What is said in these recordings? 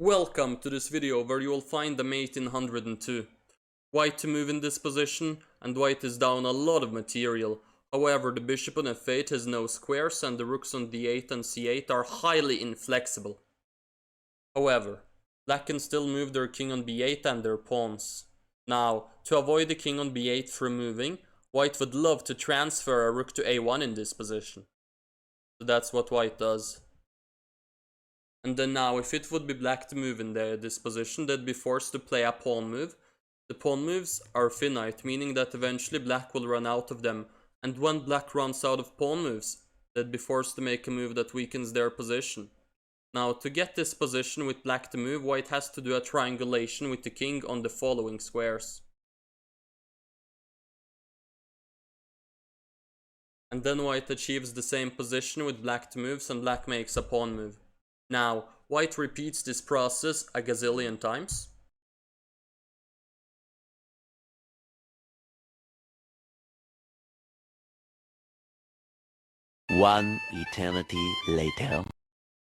Welcome to this video where you will find the mate in 102. White to move in this position, and white is down a lot of material. However, the bishop on f8 has no squares and the rooks on d8 and c8 are highly inflexible. However, black can still move their king on b8 and their pawns. Now, to avoid the king on b8 from moving, white would love to transfer a rook to a1 in this position. So that's what white does. And then now, if it would be black to move in this position, they'd be forced to play a pawn move. The pawn moves are finite, meaning that eventually black will run out of them. And when black runs out of pawn moves, they'd be forced to make a move that weakens their position. Now, to get this position with black to move, white has to do a triangulation with the king on the following squares. And then white achieves the same position with black to moves and black makes a pawn move. Now, white repeats this process a gazillion times. One eternity later.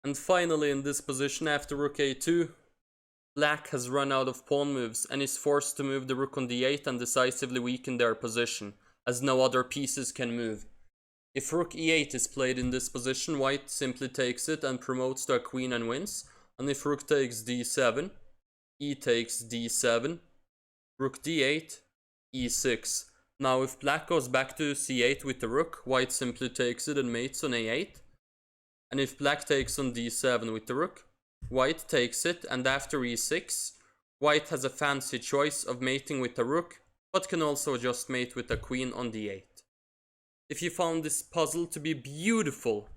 And finally, in this position after rook a2, black has run out of pawn moves and is forced to move the rook on d8 and decisively weaken their position, as no other pieces can move. If rook e8 is played in this position, white simply takes it and promotes to a queen and wins. And if rook takes d7, e takes d7, rook d8, e6. Now if black goes back to c8 with the rook, white simply takes it and mates on a8. And if black takes on d7 with the rook, white takes it, and after e6, white has a fancy choice of mating with the rook, but can also just mate with the queen on d8. If you found this puzzle to be beautiful,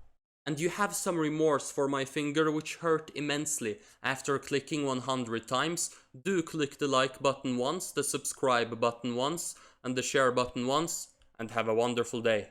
and you have some remorse for my finger which hurt immensely after clicking 100 times, do click the like button once, the subscribe button once, and the share button once, and have a wonderful day.